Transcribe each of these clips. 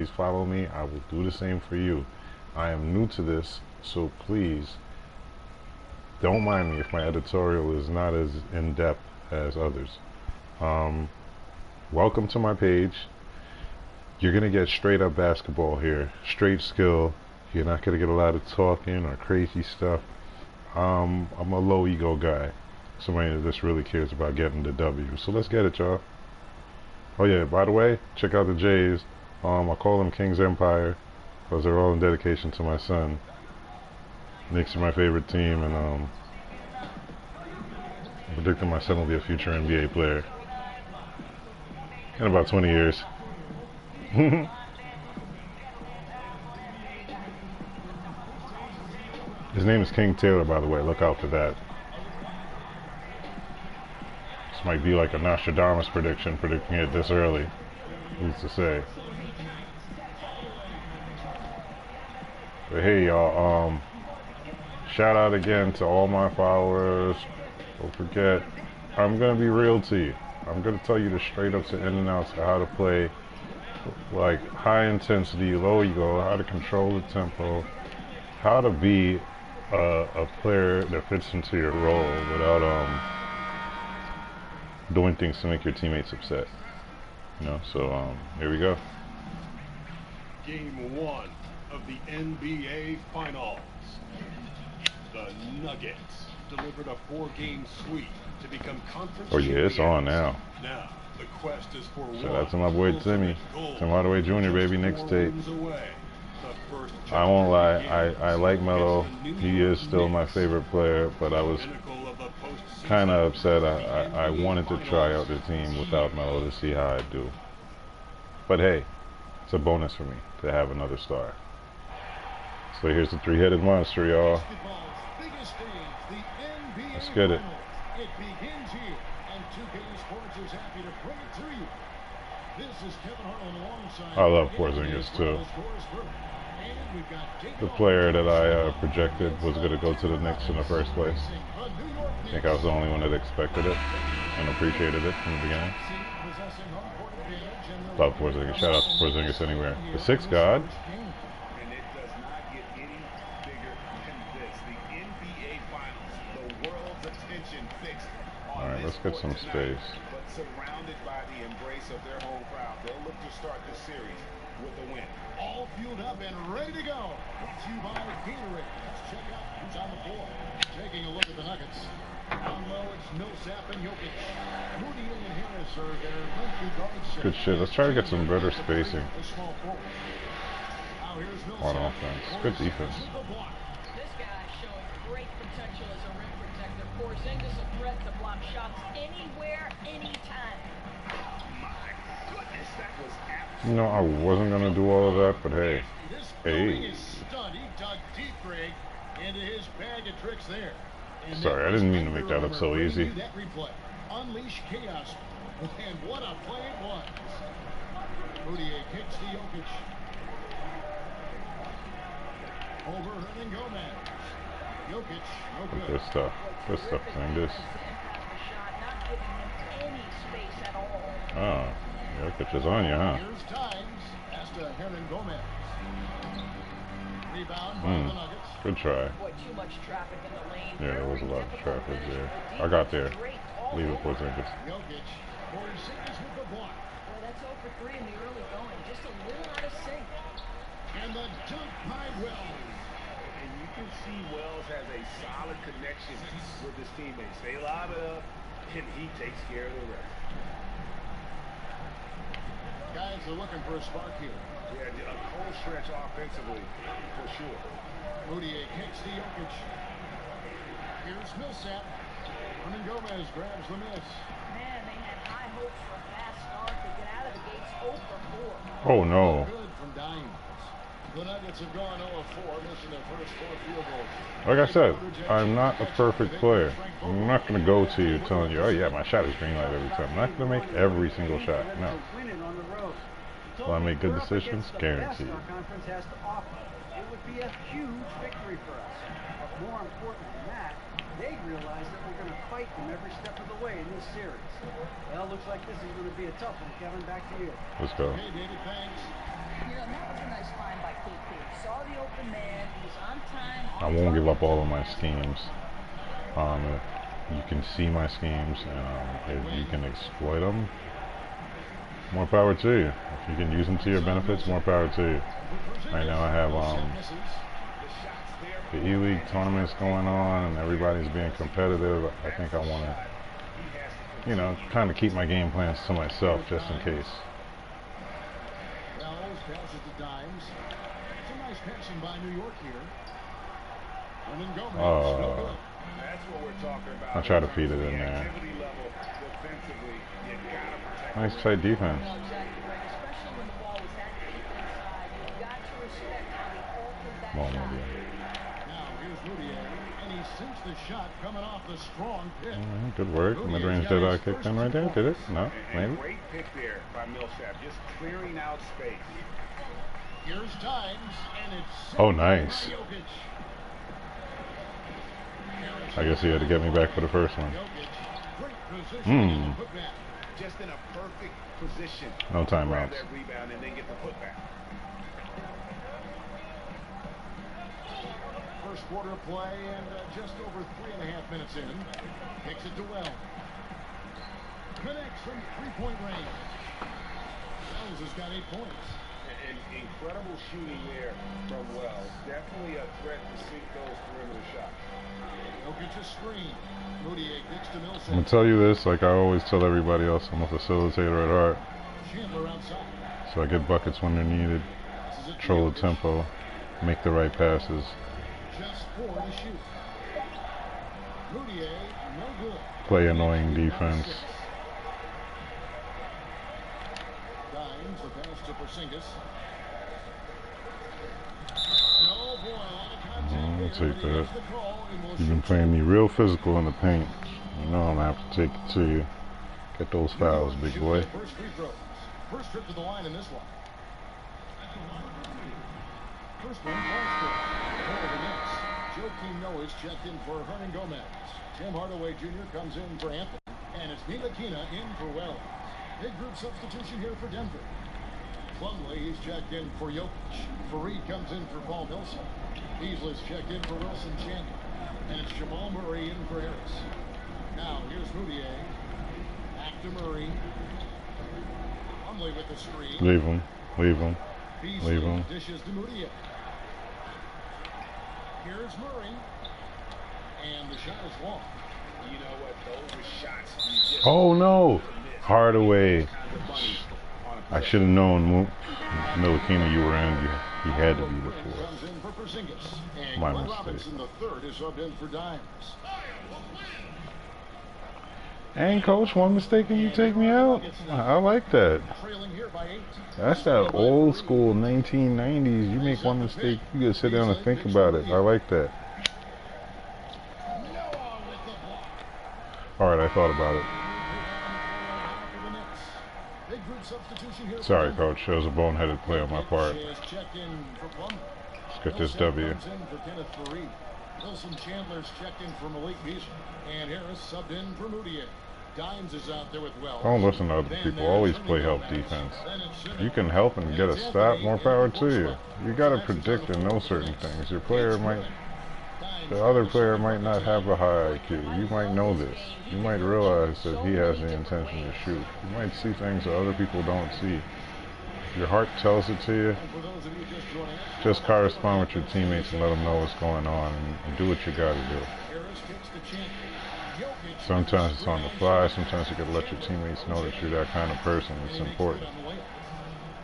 please follow me. I will do the same for you. I am new to this, so please don't mind me if my editorial is not as in-depth as others. Welcome to my page. You're gonna get straight up basketball here, straight skill. You're not gonna get a lot of talking or crazy stuff. I'm a low ego guy, somebody that just really cares about getting the W. So let's get it, y'all. Oh yeah, by the way, check out the Jays. I call them King's Empire because they're all in dedication to my son. Knicks are my favorite team, and I'm predicting my son will be a future NBA player in about 20 years. His name is King Taylor, by the way. Look out for that. This might be like a Nostradamus prediction, predicting it this early. Who's to say? But hey, y'all. Shout out again to all my followers. Don't forget, I'm gonna be real to you. I'm gonna tell you the straight ups and in and outs of how to play, like high intensity, low ego, how to control the tempo, how to be a player that fits into your role without doing things to make your teammates upset. You know, so here we go. Game 1 of the NBA Finals. The Nuggets delivered a 4-game sweep to become conference Oh yeah, it's on now. Now, the quest is for shout out to my boy Timmy. Tim Hardaway Jr., baby, Knicks tape. I won't lie, I like Melo. He is still my favorite player, but I was kind of upset. I wanted to try out the team without Melo to see how I'd do. But hey, it's a bonus for me to have another star. So here's the three-headed monster, y'all. Let's get it. It begins here, and 2K Sports is happy to bring it to you. This is Kevin Harlan alongside. I love Porzingis too. The player that I projected was going to go to the Knicks in the first place. I think I was the only one that expected it and appreciated it from the beginning. Love Porzingis. Shout out to Porzingis anywhere. The sixth god. Alright, let's get some space. But surrounded by the embrace of their home crowd, they'll look to start this series with a win. All fueled up and ready to go. Brought to you by Gatorade. Let's check out who's on the floor. Taking a look at the Nuggets. Down low, it's Millsap and Jokic. Moody and Harris are their lengthy guards. Good shit. Let's try to get some better spacing on offense. Good defense. This guy showing great potential as a rim protector. Porzingis a threat to block shots anywhere, anytime. My goodness, that was You know, I wasn't going to do all of that, but hey. Hey. Sorry, I didn't mean to make that look so easy. Unleash chaos. And what a play it was. Moutier kicks to Jokic. Over Hernan Gomez. Jokic, no good. Good stuff. Good stuff, Zingis. Oh, Jokic is on you, huh? Here's Times. Pass to Hernan Gomez. Rebound by the Nuggets. Good try. Yeah, there was a lot of traffic there. I got there. Leave it for Zingis. Jokic. Porzingis with the block. Well, that's 0 for 3 in the early going. Just a little out of sync. And the dunk by Wells. And you can see Wells has a solid connection with his teammates. They lob it up, and he takes care of the rest. Guys are looking for a spark here. Yeah, a cold stretch offensively, for sure. Moutier kicks to Jokic. Here's Millsap. Hernan Gomez grabs the miss. Man, they had high hopes for a fast start to get out of the gates 0 for 4. Oh, no. Good from Dimes. The Nuggets have gone 0 4, missing their first 4 field goals. Like I said, I'm not a perfect player. I'm not going to go to you telling you, oh yeah, my shot is green light every time. I'm not going to make every single shot. No. Will I make good decisions? Guaranteed. It would be a huge victory for us. But more important than that, they realize that we're going to fight them every step of the way in this series. Well, looks like this is going to be a tough one. Kevin, back to you. Let's go. Hey, David, thanks. You know, I won't give up all of my schemes. If you can see my schemes, if you can exploit them, more power to you. If you can use them to your benefits, more power to you. Right now I have the E-League tournaments going on and everybody's being competitive. I think I want to, you know, kind of keep my game plans to myself just in case. Wells passes to Dimes. It's a nice passing by New York here. Hernan Gomez, no good. That's what we're talking about. I'll try to feed it in there. Nice tight defense. No, exactly right. Especially when the ball was at the defense side. You've got to respect how he altered that Well, shot. Now here's Moutier, and he sinks the shot coming off the strong pitch. Good work. Mid-range dead eye kicked in right there. Did it? No, maybe. Great pick there by Millsap, just clearing out space. Here's Dimes, and it's Oh, nice. Jokic. I guess he had to get me back for the first one. Jokic, great position. Putback. Just in a perfect position. No Grab timeouts. that rebound and then get the putback. First quarter of play and just over 3.5 minutes in. Kicks it to Wells. Connects from three-point range. Wells has got 8 points. And incredible shooting there from Wells. Definitely a threat to sink those perimeter shots. Jokic a screen. Moutier kicks to Millsap. I'm gonna tell you this, like I always tell everybody else, I'm a facilitator at heart. Chandler outside. So I get buckets when they're needed, Passes it to control the Jokic. tempo, make the right passes, Just 4 to shoot. Moutier, no good. play annoying defense. Dimes, the pass to Porzingis. And oh boy, a lot of contact I'll there, take but he that. gets the call and will You've been shoot playing me real physical in the paint. You know I'm gonna have to take it to you. Get those fouls, big Shooting boy. the first free throws. First trip to the line in this one. First one, falls for the Knicks. Joakim Noah's checked in for Hernan Gomez. Tim Hardaway Jr. comes in for Anthony. And it's Ntilikina in for Wells. Big group substitution here for Denver. Plumlee is checked in for Jokic. Fareed comes in for Paul Millsap. Beasley's checked in for Wilson Chandler. And it's Jamal Murray in for Harris. Now here's Moutier. Back to Murray. Plumlee with the screen. Leave him. Leave him. Beasley Leave him. dishes to Moutier. Here's Murray. And the shot is long. You know what? Those are shots you just Oh no! Hardaway. kind of money on a I should have known Ntilikina you were in. You had to be the Quinn fourth. comes in for Porzingis. And My Glenn mistake. Robinson, the third, is subbed in for Dimes. And coach, one mistake and you take me out? I like that. Trailing here by 8. That's that old school 1990s. You make one mistake, you gotta sit down and think about it. I like that. Noah with the block. Alright, I thought about it. For the Knicks. Big group substitution here for Sorry, Denver. coach. That was a boneheaded play on my part. Shea is checked in for Plumlee. Let's get this Millsap W. comes in for Kenneth Fareed. Wilson Chandler's checked in for Malik Beasley. And Harris subbed in for Moutier. Dimes is out there with Wells. Don't listen to other Then people. there's Always Hernan play help Gomez. defense. Then it's If Sinner. you can help and get a stop, more power to you. You gotta predict and know certain things. Your player might, the other player might not have a high IQ. You might know this. You might realize that he has the intention to shoot. You might see things that other people don't see. If your heart tells it to you, For those of you just joining us, just correspond with your teammates and let them know what's going on and do what you gotta do. Harris kicks to Chandler. Jokic Sometimes it's on the fly. Sometimes you gotta let your teammates know that you're that kind of person. It's important.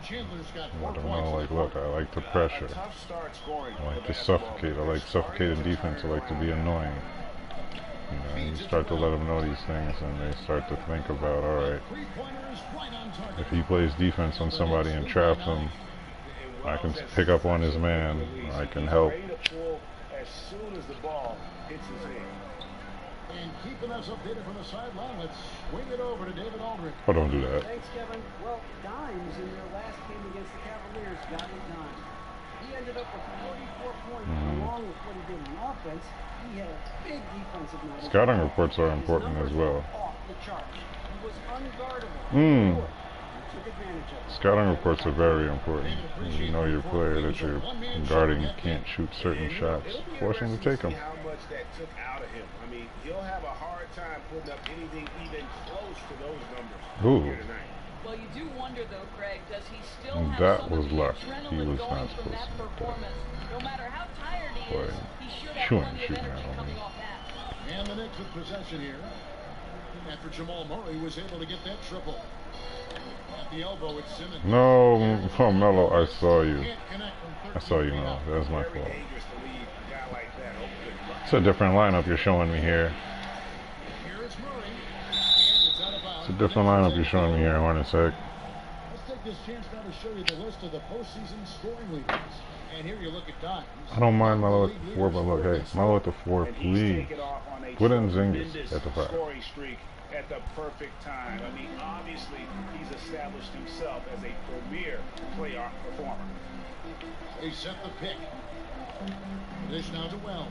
Chandler's got Let 4 them points. know, like, look, I like the pressure. tough start scoring. I like to suffocate. I like suffocating defense. I like to be annoying. You know, you start to let them know these things, and they start to think about, all right, Three-pointers right on target. if he plays defense on somebody and traps him, I can pick up on his man. I can help. Ready to pull as soon as the ball hits his hand. And keeping us updated from the sideline, let's swing it over to David Aldridge. Oh, don't do that. Thanks, Kevin. Well, Dimes in their last game against the Cavaliers got it done. He ended up with 44 points, along with what he did in offense. He had a big defensive night. Scouting reports are His important as numbers well. were off the charts. He was unguardable. Mm. He took advantage of it. Scouting reports are very important. You know your player that you're guarding can't shoot certain And, shots. it'll be Force him to interesting take them. see how much that took out of him. I mean, he'll have a hard time putting up anything even close to those numbers Ooh. here tonight. Well, you do wonder, though, Craig, does he still And have that some was of the luck. He adrenaline was going not from supposed that to make that. performance? No matter how tired he Boy, is, he should have shouldn't plenty of shoot energy that on coming me. off that. And the Knicks with possession here. After Jamal Murray was able to get that triple. At the elbow, it's Simmons. No, Melo, I saw you. Can't connect from I saw you, 13 feet Melo. out. That was my Very fault. dangerous to leave a guy like that. Oh, good luck. It's a different lineup you're showing me here. Here it's Murray. And it's out of bounds. It's a different lineup you're showing me here, Hornacek. Let's take this chance now to show you the list of the postseason scoring leaders. And here you look at Dimes. I don't mind Melo at the 4, but look, hey, Melo at the 4, And he's please. taken off on a Put in tremendous Zingis at the 5. scoring streak at the perfect time. I mean, obviously, he's established himself as a premier playoff performer. They set the pick. Dish now to Wells.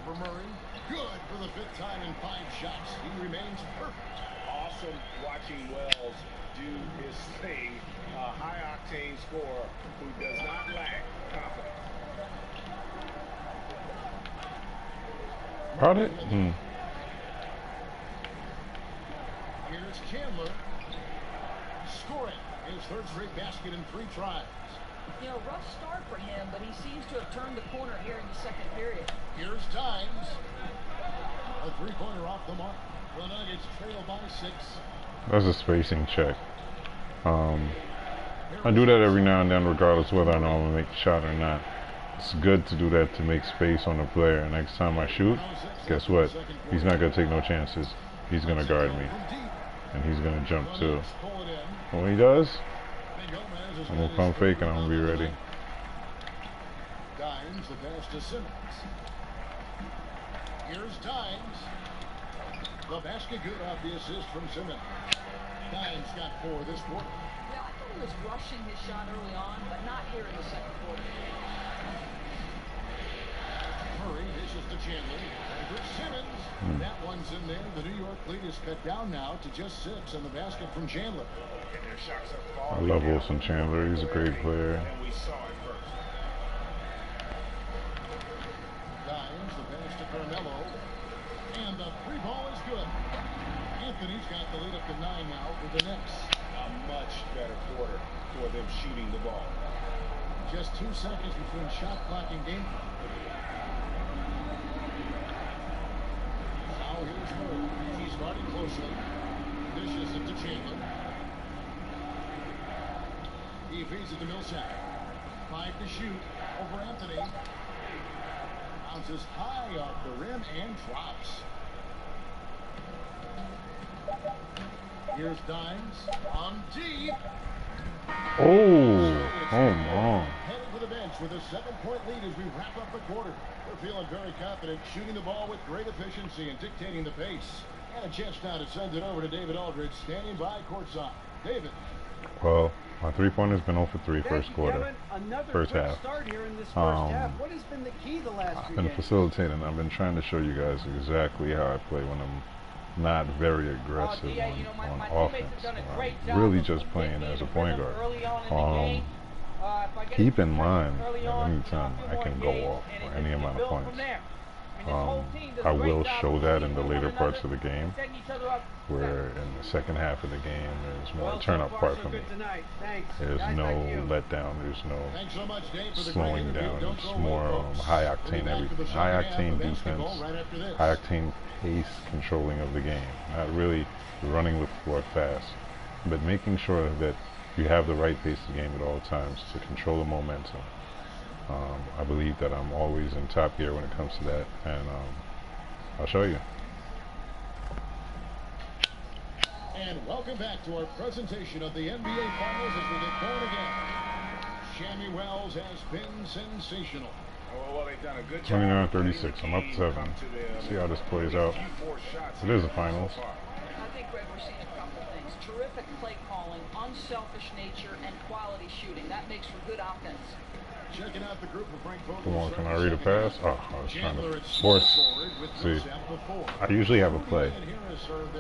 For Murray. Good for the 5th time in 5 shots. He remains perfect. Awesome watching Wells do his thing. A high-octane scorer who does not lack confidence. Got it? Here's Chandler. Scoring his 3rd straight basket in 3 tries. You know, rough start for him, but he seems to have turned the corner here in the second period. Here's Dimes. A 3-pointer off the mark. The Nuggets trail by 6. That's a spacing check. I do that every now and then, regardless whether I know I'm going to make the shot or not. It's good to do that to make space on the player. Next time I shoot, guess what? He's not going to take no chances. He's going to guard me. And he's going to jump too. And when he does, I'm going to come fake and I'm going to be ready. Dimes, the pass to Simmons. Here's Dimes. The basket good off the assist from Simmons. Dimes got 4 this quarter. Yeah, I thought he was rushing his shot early on, but not here in the second quarter. Murray dishes to Chandler. For Simmons. That one's in there. The New York lead is cut down now to just 6 on the basket from Chandler. And their shots are I falling love down Wilson Chandler. He's a great player. And we saw it first. Dimes, the pass to Carmelo. And the 3 ball is good. Anthony's got the lead up to 9 now for the Knicks. A much better quarter for them shooting the ball. Just 2 seconds between shot clock and game clock. Now here's Murray. He's guarding closely. Dishes it to Chandler. He feeds it to Millsap. 5 to shoot over Anthony. Bounces high off the rim and drops. Here's Dimes on deep. Oh, home run. Headed to the bench with a 7-point lead as we wrap up the quarter. They're feeling very confident, shooting the ball with great efficiency and dictating the pace. And a chance now to send it over to David Aldridge, standing by courtside. David. Well, my 3-pointer's been 0 for 3 Thank first you, quarter. Kevin. Another First quick half. start here in this first Um, half. What has been the key the last I've few been games? facilitating. I've been trying to show you guys exactly how I play when I'm not very aggressive Yeah, you know, my on teammates offense. have done a I'm great job really of just playing getting as a me point rhythm guard. early on in the game. If I get Keep in some mind early at on, any you know, time a few I more can go games, off and for it any can amount of build from points. there. I mean, this whole team does I a great will job show of that in leading the one later another, parts of the game, setting each other up. where in the second half of the game there's more Well, turn-up so far, part so for me. good tonight. Thanks. There's Guys no like you. letdown. There's no Thanks so much, Dave, for the slowing great interview. down. Don't It's go more away, folks. high We'll be octane back for everything. the High second half octane of basketball defense. right after this. High octane pace controlling of the game. Not really running the floor fast, but making sure that you have the right pace of the game at all times to control the momentum. I believe that I'm always in top gear when it comes to that, and I'll show you. And welcome back to our presentation of the NBA Finals as we get going again. Shammy Wells has been sensational. Well, they've done a good job. 29-36. I'm up 7. See how this plays out. It is the finals. I think, Greg, we're seeing a couple of things. Terrific play calling, unselfish nature, and quality shooting. That makes for good offense. Checking out the group of Frank Vogel. Come on, can I read a pass? Oh, I was trying to force. See, I usually have a play.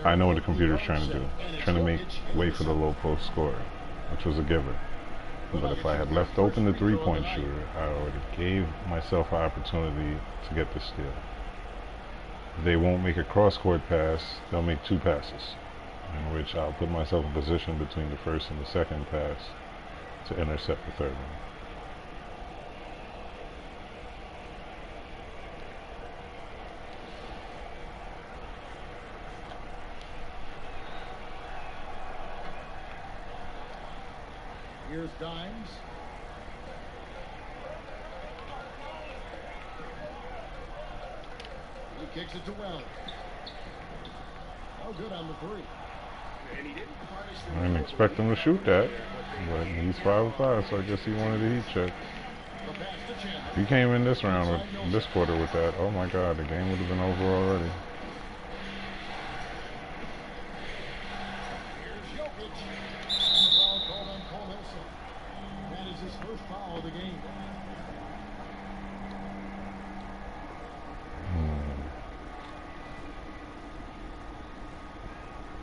I know what the computer's trying to do. Trying to make way for the low post score. which was a giver. But if I had left open the three-point shooter, I already gave myself an opportunity to get the steal. They won't make a cross-court pass, they'll make two passes, in which I'll put myself in position between the first and the second pass to intercept the third one. Here's Dimes. He kicks it to Wells. Oh, good on the three. And he didn't punish I didn't expect him to shoot that, but he's 5'5", so I guess he wanted a heat check. The pass to Chandler. If he came in this round with this quarter with that, oh my God, the game would have been over already. Here's Jokic. And the foul called on Cole Nelson. That is his first foul of the game.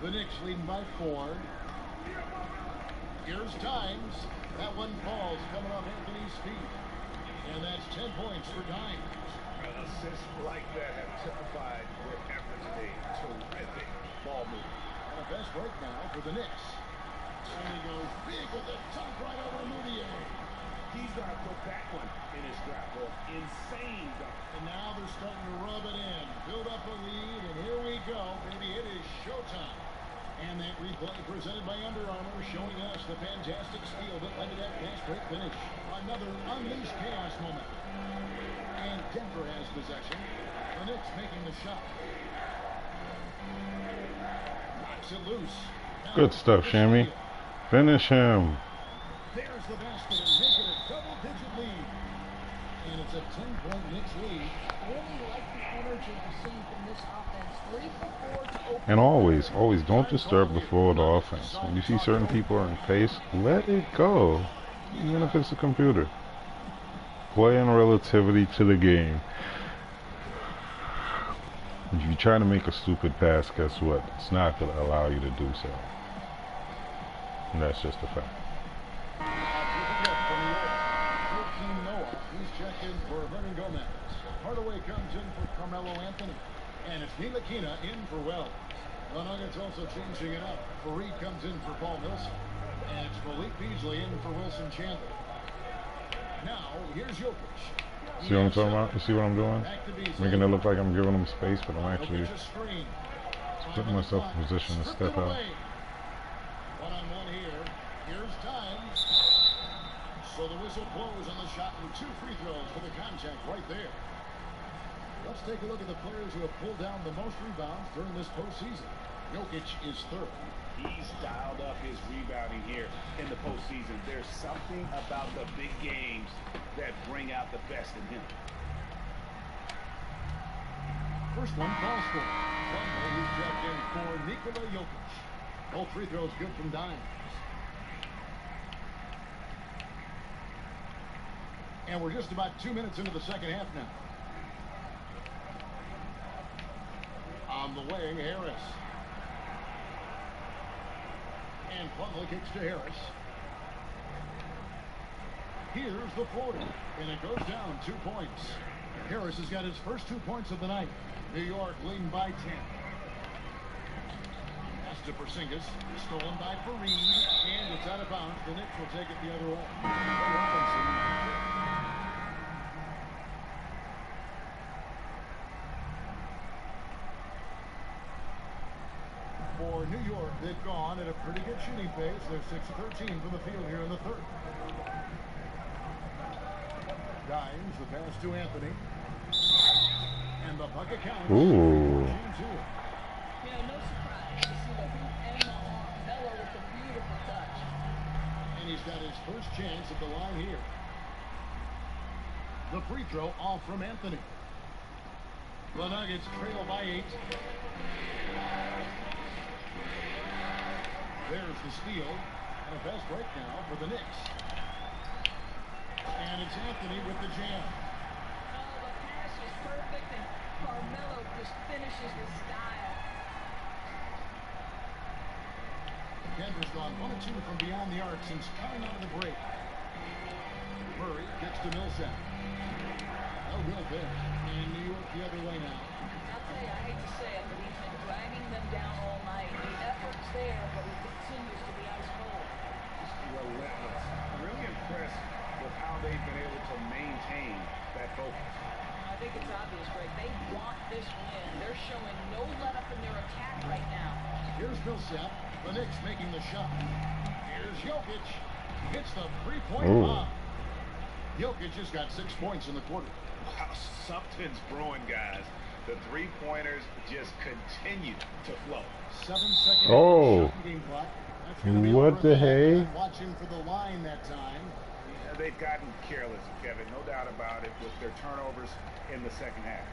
The Knicks leading by 4. Here's Dimes. That one falls coming off Anthony's feet. And that's 10 points for Dimes. Assists like that have typified their efforts in a terrific ball move. And a fast break now for the Knicks. And he goes big with the dunk right over Moutier. He's going to put that one in his scrap book. Insane dunk. And now they're starting to rub it in. Build up a lead, and here we go, baby. It is showtime. And that replay presented by Under Armour, showing us the fantastic steal that led to that fast break finish. Another unleashed chaos moment. And Denver has possession. The Knicks making the shot. Knocks it loose. Now Good stuff, Shammy. Finish him. There's the basket and make it a double-digit lead. And it's a 10-point Knicks lead. Really like the energy we're seeing from this offense. 3 for 4 to open. And always don't disturb the flow of the offense. When you see certain people are in pace, let it go. Even if it's a computer. Play in relativity to the game. If you try to make a stupid pass, guess what? It's not going to allow you to do so. And that's just a fact. Noah, he's checked in for Hernan Gomez. Hardaway comes in for Carmelo Anthony. And it's Ntilikina in for Wells. The Nuggets also changing it up. Fareed comes in for Paul Millsap. And it's Malik Beasley in for Wilson Chandler. Now, here's Jokic. See what I'm talking about? You see what I'm doing? Back to Beasley. Making it look like I'm giving them space, but I'm actually Jokic a screen. putting myself in position to step out. One-on-one here. Here's Dimes. So the whistle blows on the shot and 2 free throws for the contact right there. Let's take a look at the players who have pulled down the most rebounds during this postseason. Jokic is 3rd. He's dialed up his rebounding here in the postseason. There's something about the big games that bring out the best in him. First one falls for him. Who's checked in for Nikola Jokic. Both free throws good from Dimes. And we're just about 2 minutes into the second half now. On the wing, Harris. And Plumlee kicks to Harris. Here's the floater. And it goes down 2 points. Harris has got his first 2 points of the night. New York leading by 10. Pass to Porzingis. Stolen by Fareed. And it's out of bounds. The Knicks will take it the other way. For New York, they've gone at a pretty good shooting pace. They're 6-13 from the field here in the third. Dimes, the pass to Anthony. And the bucket count. Ooh. You know, no surprise to see the hoop and the arm. Melo with a beautiful touch. And he's got his first chance at the line here. The free throw off from Anthony. The Nuggets trail by 8. There's the steal. And a fast break now for the Knicks. And it's Anthony with the jam. Oh, the pass is perfect, and Carmelo just finishes with style. Denver's gone 1 of 2 from beyond the arc since coming out of the break. Murray kicks to Millsap. No good there. And New York the other way now. I'll tell you, I hate to say it, but he's been dragging them down all night. The effort's there, but he continues to be ice cold. Just relentless. I'm really impressed with how they've been able to maintain that focus. I think it's obvious, Greg. They want this win. They're showing no let-up in their attack right now. Here's Millsap. The Knicks making the shot. Here's Jokic. Hits the three-point bomb. Jokic just got 6 points in the quarter. Wow, something's brewing, guys. The three-pointers just continue to flow. 7 seconds. Oh. Game clock. That's gonna be What over the at hey? Watching for the line that time. Yeah, they've gotten careless, Kevin, no doubt about it, with their turnovers in the second half.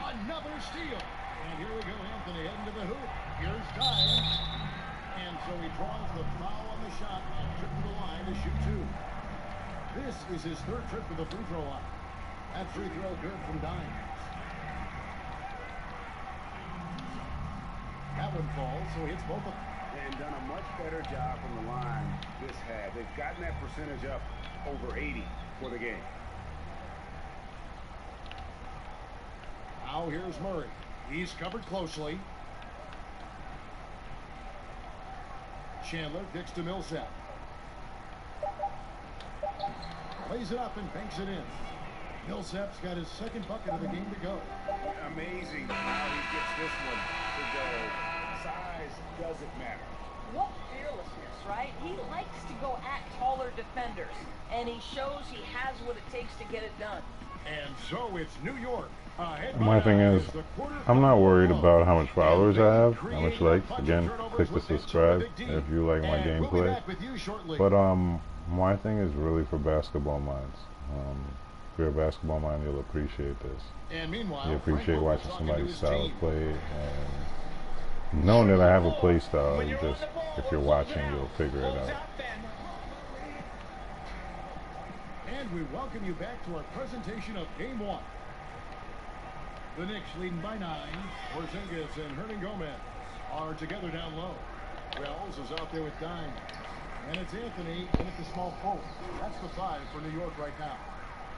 Another steal. And here we go, Anthony heading to the hoop. Here's Dimes. And so he draws the foul on the shot and trip to the line to shoot 2. This is his 3rd trip to the free throw line. That free throw good from Dimes. That one falls, so he hits both of them. And done a much better job from the line this half. They've gotten that percentage up over 80 for the game. Now here's Murray. He's covered closely. Chandler kicks to Millsap. Lays it up and banks it in. Millsap's got his 2nd bucket of the game to go. Amazing how he gets this one to go. Size doesn't matter. What fearlessness, right? He likes to go at taller defenders, and he shows he has what it takes to get it done. And so it's New York. My thing is, I'm not worried about how much followers I have, how much likes. Again, click the subscribe if you like my gameplay. But my thing is really for basketball minds. If you're a basketball mind, you'll appreciate this. And meanwhile, You appreciate watching somebody's style of play, and knowing that I have a play style. You just, if you're watching, you'll figure it out. And we welcome you back to our presentation of Game 1. The Knicks leading by 9. Porzingis and Hernangomez are together down low. Wells is out there with Dimes. And it's Anthony in at the small forward. That's the 5 for New York right now.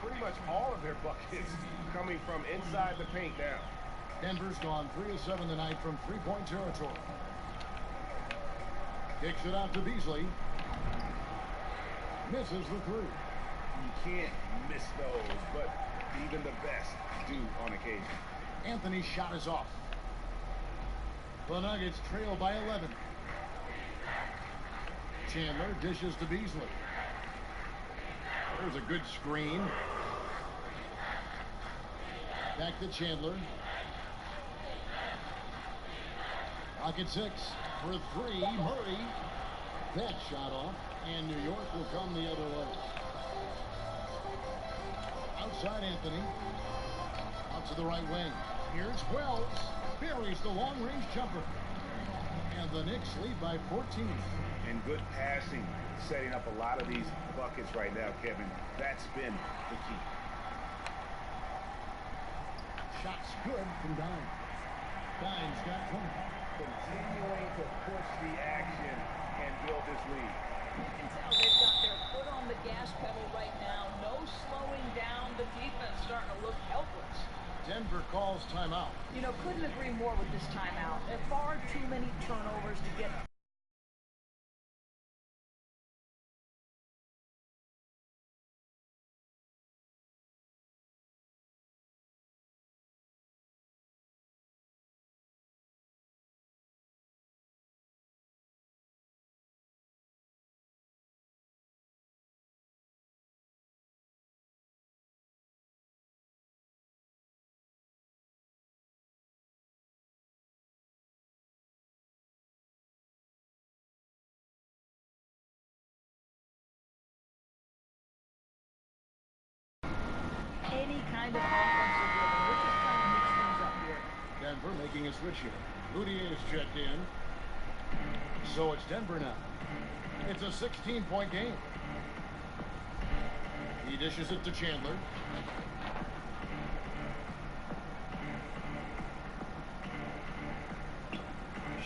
Pretty much all of their buckets coming from inside the paint now. Denver's gone 3 of 7 tonight from three-point territory. Kicks it out to Beasley. Misses the 3. You can't miss those, but even the best do on occasion. Anthony's shot is off. The Nuggets trail by 11. Chandler dishes to Beasley. There's a good screen. Back to Chandler. Pocket 6 for 3. Murray. That shot off. And New York will come the other way. Outside Anthony. Out to the right wing. Here's Wells. Buries the long-range jumper. And the Knicks lead by 14. And good passing, setting up a lot of these buckets right now, Kevin. That's been the key. Shots good from Dimes. Dimes got 20. Continuing to push the action and build this lead. You can tell they've got their foot on the gas pedal right now. No slowing down. The defense starting to look helpless. Denver calls timeout. You know, couldn't agree more with this timeout. There are far too many turnovers to get any kind of offensive rhythm. We're just trying to mix things up here. Denver making a switch here. Moutier is checked in. So it's Denver now. It's a 16-point game. He dishes it to Chandler.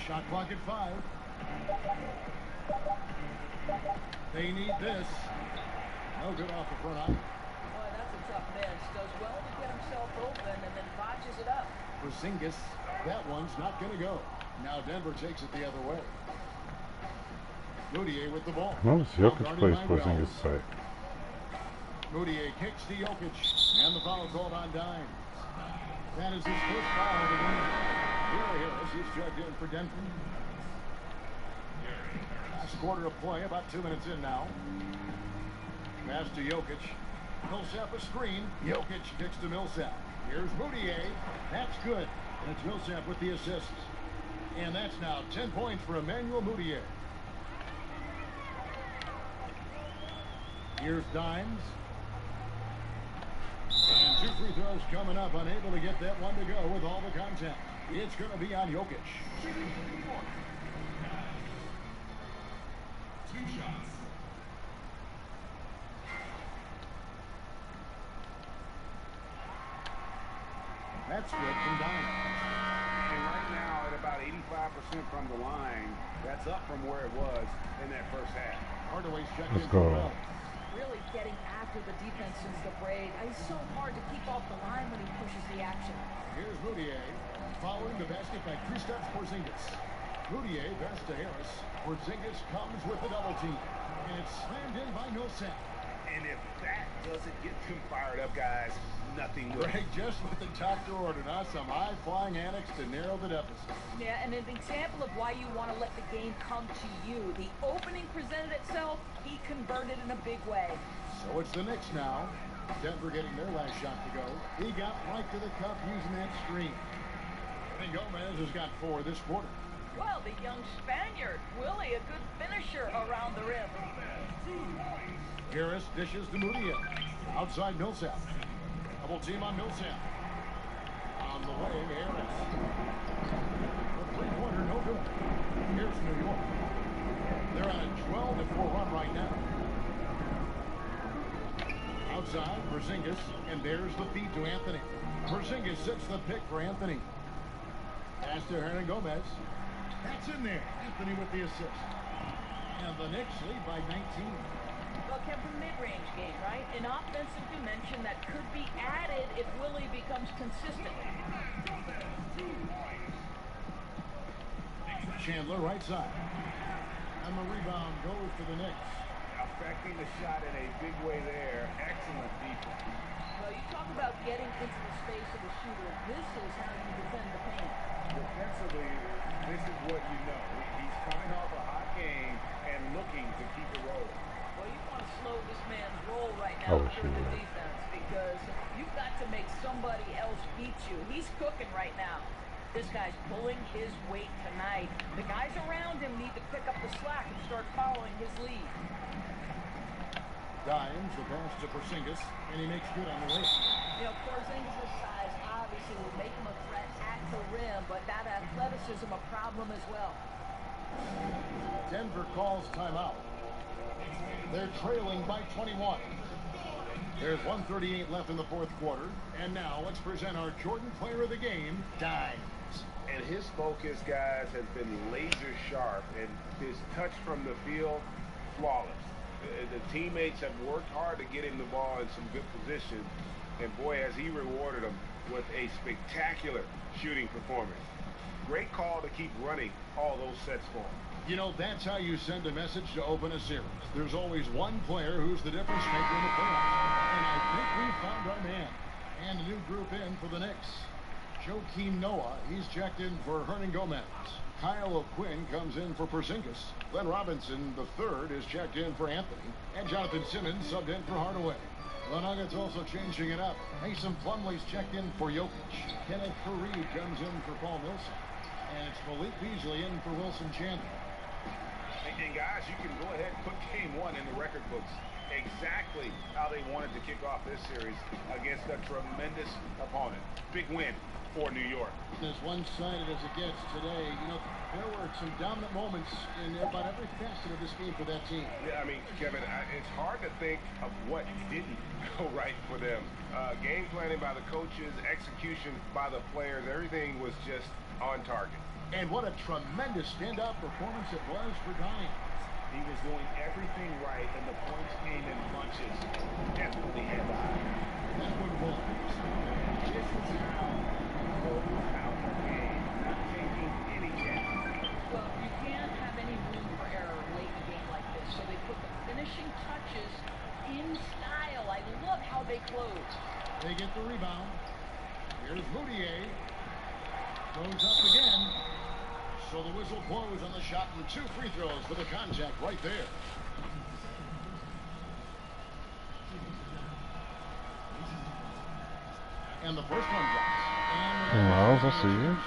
Shot clock at 5. They need this. No good off the front eye. Boy, that's a tough miss. Does well to get himself open and then botches it up. Porzingis, that one's not going to go. Now Denver takes it the other way. Moutier with the ball. Notice Jokic Guarded plays by Porzingis Wells. side. Moutier kicks to Jokic, and the foul called on Dimes. That is his first foul of the game. Gary Harris is checked in for Denver. Last quarter of play, about 2 minutes in now. Pass to Jokic. Millsap a screen. Jokic kicks to Millsap. Here's Moutier. That's good. And it's Millsap with the assist. And that's now 10 points for Emmanuel Moutier. Here's Dimes. And 2 free throws coming up. Unable to get that one to go with all the contact. It's going to be on Jokic. 2 shots. That's good from Dimes. And right now, at about 85% from the line, that's up from where it was in that first half. Hardaway's checked Let's in for go. Wells. Really getting after the defense since the break. It's so hard to keep off the line when he pushes the action. Here's Moutier. Following the basket by Kristaps Porzingis. Moutier pass to Harris. Porzingis comes with the double team. And it's slammed in by Millsap. And if that doesn't get them fired up, guys, nothing will. Greg just with the top to order. Now some high-flying annex to narrow the deficit. Yeah, and an example of why you want to let the game come to you. The opening presented itself, he converted in a big way. So it's the Knicks now. Denver getting their last shot to go. He got right to the cup using that screen. And Gomez has got 4 this quarter. Well, the young Spaniard, Willie, a good finisher around the rim. Harris dishes to Moutier. Outside Millsap. Double team on Millsap. On the way, Harris. The three-pointer, no good. Here's New York. They're on a 12-4 run right now. Outside, Porzingis, and there's the feed to Anthony. Porzingis sets the pick for Anthony. Pass to Hernan Gomez. That's in there. Anthony with the assist. And the Knicks lead by 19. Well, kept a mid-range game, right? An offensive dimension that could be added if Willie becomes consistent. Chandler right side. And the rebound goes to the Knicks. Affecting the shot in a big way there. Excellent defense. Well, you talk about getting into the space of the shooter. This is how you defend the paint. Defensively, this is what you know. He's coming off a hot game and looking to keep it rolling. Well, you want to slow this man's roll right now Oh, for the sure. defense because you've got to make somebody else beat you. He's cooking right now. This guy's pulling his weight tonight. The guys around him need to pick up the slack and start following his lead. Dimes, the pass to Porzingis, and he makes good on the way. You know, Porzingis' size obviously will make him a threat at the rim, but that athleticism a problem as well. Denver calls timeout. They're trailing by 21. There's 1:38 left in the fourth quarter. And now let's present our Jordan player of the game, Dimes. And his focus, guys, has been laser sharp, and his touch from the field, flawless. The teammates have worked hard to get him the ball in some good position, and boy, has he rewarded them with a spectacular shooting performance. Great call to keep running all those sets for him. You know, that's how you send a message to open a series. There's always one player who's the difference maker in the playoffs. And I think we've found our man. And a new group in for the Knicks. Joakim Noah, he's checked in for Hernan Gomez. Kyle O'Quinn comes in for Porzingis. Glenn Robinson, the third, is checked in for Anthony. And Jonathan Simmons subbed in for Hardaway. The Nuggets also changing it up. Mason Plumlee's checked in for Jokic. Kenneth Faried comes in for Paul Millsap. And it's Malik Beasley in for Wilson Chandler. And guys, you can go ahead and put game one in the record books. Exactly how they wanted to kick off this series against a tremendous opponent. Big win for New York. As one-sided as it gets today, you know, there were some dominant moments in about every facet of this game for that team. Yeah, I mean, Kevin, it's hard to think of what didn't go right for them. Game planning by the coaches, execution by the players, everything was just on target. And what a tremendous standout performance it was for Dimes. He was doing everything right, and the points came in bunches. Definitely had the eye. That one was. This is how you close out the game, not taking any chances. Well, you can't have any room for error late in a game like this, so they put the finishing touches in style. I love how they close. They get the rebound. Here's Moutier. Goes up again. So the whistle blows on the shot and 2 free throws for the contact right there. And the first one drops. And Miles, I see you.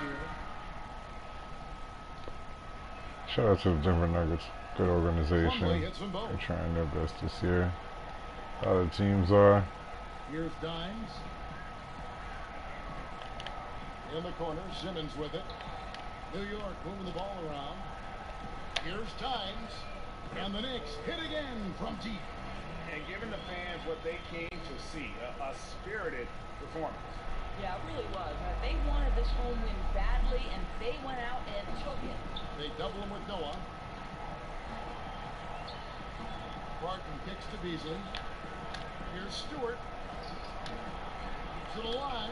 Shout out to the Denver Nuggets. Good organization. Plumlee hits them both. They're trying their best this year. Other teams are. Here's Dimes. In the corner, Simmons with it. New York moving the ball around. Here's Dimes. And the Knicks hit again from deep. And giving the fans what they came to see, a spirited performance. Yeah, it really was. They wanted this home win badly, and they went out and took it. They double him with Noah. Barton kicks to Beasley. Here's Stewart. Keeps it alive.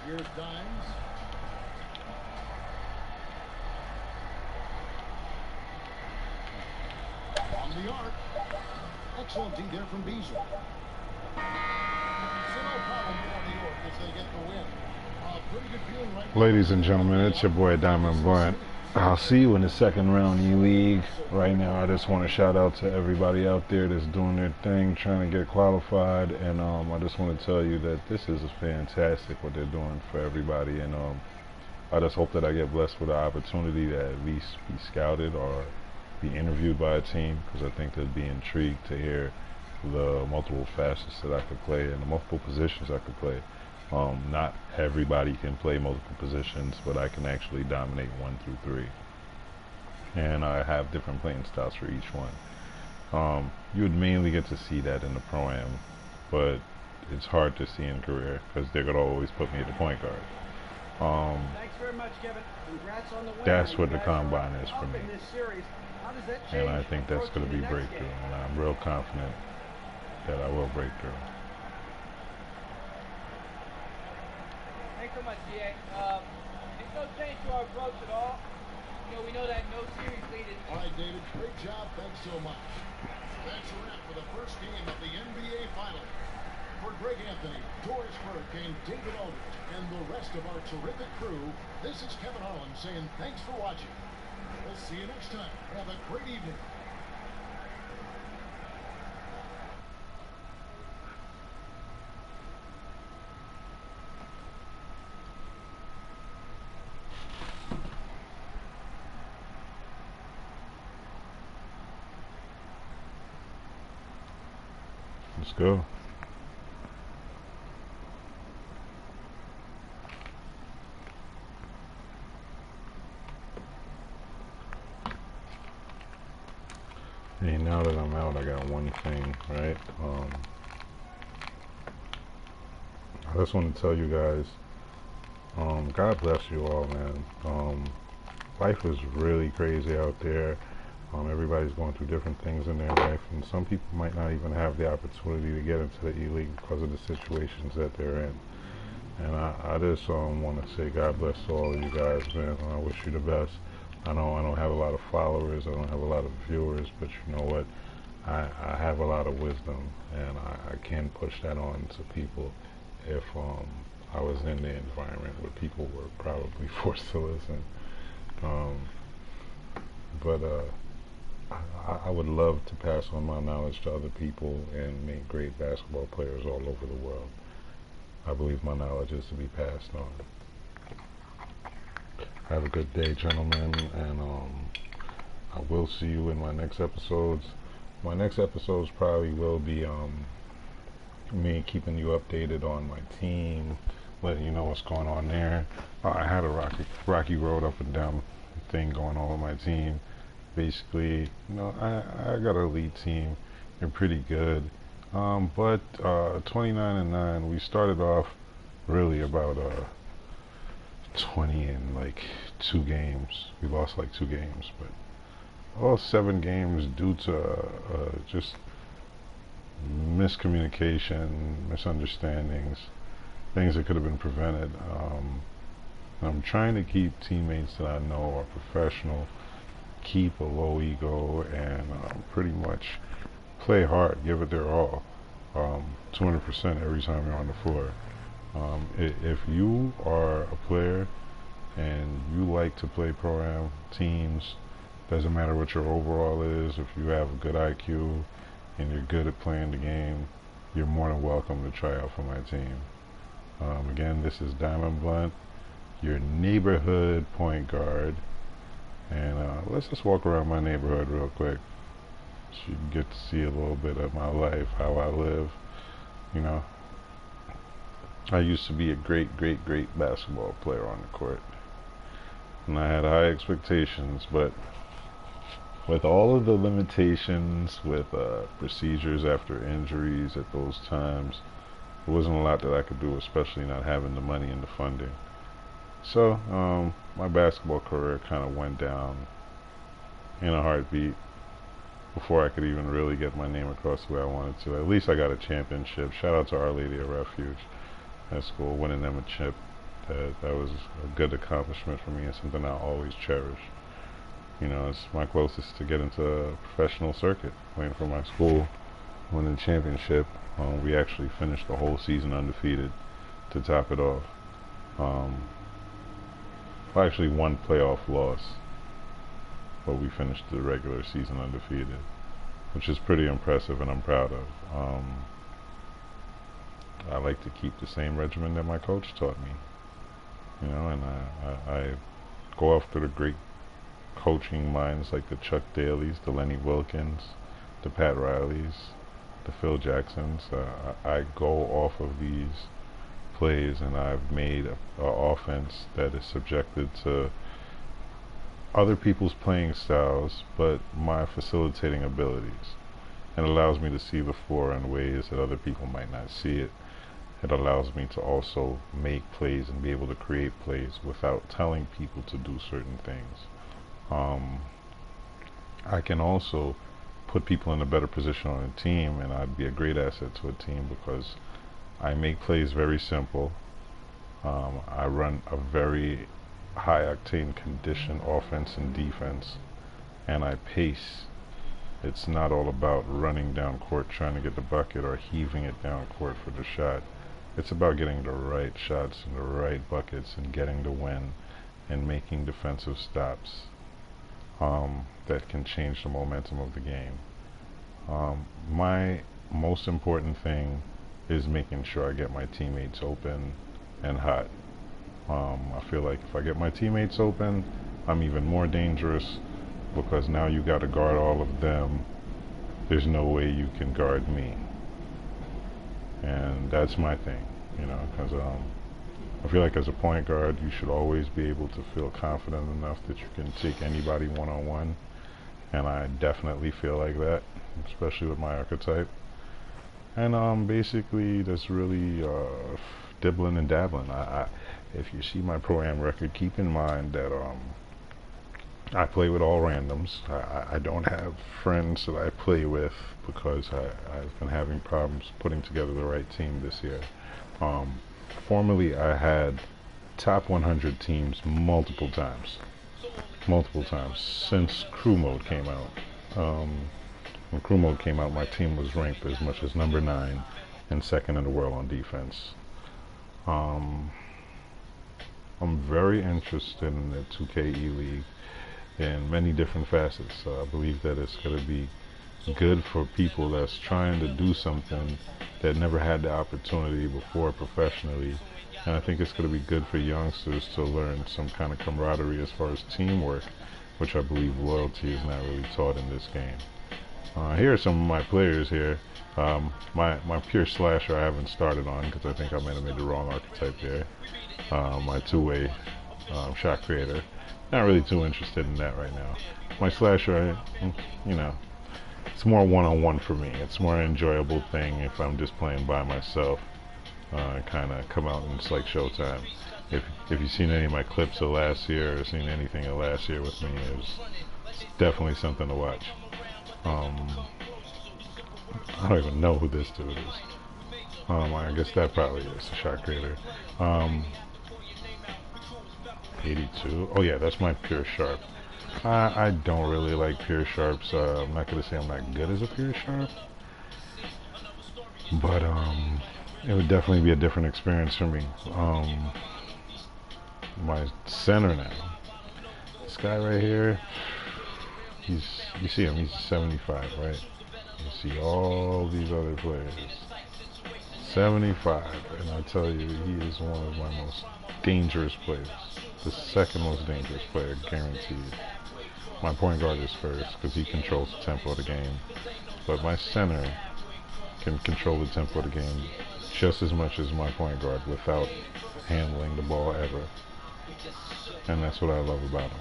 Here's Dimes. On the arc. Excellent D there from Beasley. So no problem for New York as they get the win. Pretty good feeling right now. Ladies and gentlemen, it's your boy Diamond Blunt. I'll see you in the second round E-League. Right now, I just want to shout out to everybody out there that's doing their thing, trying to get qualified. And I just want to tell you that this is fantastic what they're doing for everybody. And I just hope that I get blessed with the opportunity to at least be scouted or be interviewed by a team, because I think they'd be intrigued to hear the multiple facets that I could play and the multiple positions I could play. Not everybody can play multiple positions, but I can actually dominate 1 through 3. And I have different playing styles for each one. You would mainly get to see that in the Pro-Am, but it's hard to see in career because they're going to always put me at the point guard. Thanks very much, Kevin. Congrats on the win. That's what You the guys combine are is for up me. in this series. How does that And change I think that's going to be approaching the next breakthrough, game? and I'm real confident that I will break through. Thanks so much, GA. There's no change to our approach at all. We know that no series lead is... All right, David, great job. Thanks so much. That's a wrap for the first game of the NBA Finals. For Greg Anthony, Doris Burke, and David Aldridge, and the rest of our terrific crew, this is Kevin Harlan saying thanks for watching. We'll see you next time. Have a great evening. Let's go. Hey, now that I'm out, I got one thing, right? I just want to tell you guys, God bless you all, man. Life is really crazy out there. Everybody's going through different things in their life, and some people might not even have the opportunity to get into the E-League because of the situations that they're in. And I just want to say God bless to all of you guys, man. I wish you the best. I know I don't have a lot of followers, I don't have a lot of viewers, but you know what? I have a lot of wisdom, and I can push that on to people if I was in the environment where people were probably forced to listen. But I would love to pass on my knowledge to other people and make great basketball players all over the world. I believe my knowledge is to be passed on. Have a good day, gentlemen, and I will see you in my next episodes. My next episodes probably will be me keeping you updated on my team, letting you know what's going on there. I had a rocky road up and down thing going on with my team. Basically, I got an elite team. They're pretty good. But 29-9, we started off really about 20 in like 2 games. We lost like 2 games, but all 7 games due to just miscommunication, misunderstandings, things that could have been prevented. I'm trying to keep teammates that I know are professional, keep a low ego, and pretty much play hard, give it their all, 200% every time you're on the floor. If you are a player and you like to play pro-am teams, doesn't matter what your overall is, if you have a good IQ and you're good at playing the game, you're more than welcome to try out for my team. Again, this is Diamond Blunt, your neighborhood point guard, and let's just walk around my neighborhood real quick so you can get to see a little bit of my life, how I live. You know, I used to be a great basketball player on the court, and I had high expectations, but with all of the limitations with procedures after injuries at those times, there wasn't a lot that I could do, especially not having the money and the funding. So my basketball career kind of went down in a heartbeat before I could even really get my name across the way I wanted to. At least I got a championship. Shout out to Our Lady of Refuge. At school, winning them a chip. That was a good accomplishment for me and something I always cherish. You know, it's my closest to getting to a professional circuit, playing for my school, winning the championship. We actually finished the whole season undefeated to top it off. Well, actually one playoff loss, but we finished the regular season undefeated, which is pretty impressive and I'm proud of. I like to keep the same regimen that my coach taught me, you know, and I go after the great coaching minds like the Chuck Daly's, the Lenny Wilkins, the Pat Rileys, the Phil Jacksons. I go off of these plays, and I've made an offense that is subjected to other people's playing styles, but my facilitating abilities, and allows me to see the floor in ways that other people might not see it. It allows me to also make plays and be able to create plays without telling people to do certain things. I can also put people in a better position on a team, and I'd be a great asset to a team because I make plays very simple. I run a very high octane condition offense and defense, and I pace. It's not all about running down court trying to get the bucket or heaving it down court for the shot. It's about getting the right shots and the right buckets and getting the win and making defensive stops that can change the momentum of the game. My most important thing is making sure I get my teammates open and hot. I feel like if I get my teammates open, I'm even more dangerous because now you got to guard all of them. There's no way you can guard me. And that's my thing, you know, because I feel like as a point guard, you should always be able to feel confident enough that you can take anybody one-on-one. And I definitely feel like that, especially with my archetype. And basically, that's really dibbling and dabbling. If you see my Pro-Am record, keep in mind that I play with all randoms. I don't have friends that I play with because I've been having problems putting together the right team this year. Formerly, I had top 100 teams multiple times since Crew Mode came out. When Crew Mode came out, my team was ranked as much as number 9 and second in the world on defense. I'm very interested in the 2K E-League in many different facets. I believe that it's going to be good for people that's trying to do something that never had the opportunity before professionally, and I think it's going to be good for youngsters to learn some kind of camaraderie as far as teamwork, which I believe loyalty is not really taught in this game. Here are some of my players here. My pure slasher I haven't started on because I think I might have made the wrong archetype there. My two-way shot creator, not really too interested in that right now. My slasher, you know, it's more one-on-one for me. It's more an enjoyable thing if I'm just playing by myself. Kind of come out and it's like showtime. if you've seen any of my clips of last year or seen anything of last year with me, it's definitely something to watch. I don't even know who this dude is. I guess that probably is the shot creator. 82. Oh yeah, that's my pure sharp. I don't really like pure sharps. I'm not gonna say I'm not good as a pure sharp, but it would definitely be a different experience for me. My center now. This guy right here. You see him. He's 75, right? You see all these other players. 75, and I tell you, he is one of my most dangerous players. The second most dangerous player, guaranteed. My point guard is first because he controls the tempo of the game, but my center can control the tempo of the game just as much as my point guard without handling the ball ever. And that's what I love about him.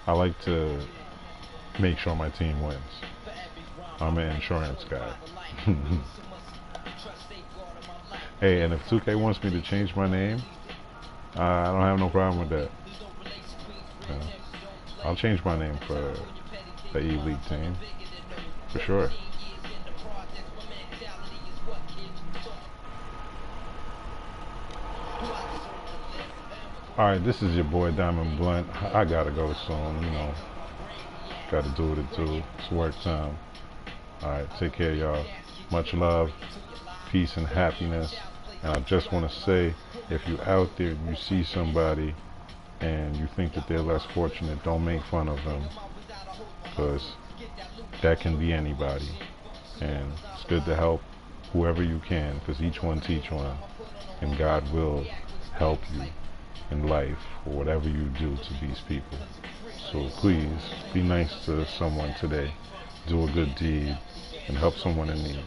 I like to make sure my team wins. I'm an insurance guy. Hey, and if 2K wants me to change my name, I don't have no problem with that. I'll change my name for the E-League team, for sure. Alright, this is your boy Diamond Blunt. I gotta go soon, you know. Gotta do what it do. It's work time. Alright, take care, y'all. Much love, peace, and happiness. And I just want to say, if you're out there and you see somebody and you think that they're less fortunate, don't make fun of them, because that can be anybody. And it's good to help whoever you can, because each one teach one, and God will help you in life or whatever you do to these people. So please be nice to someone today, do a good deed, and help someone in need.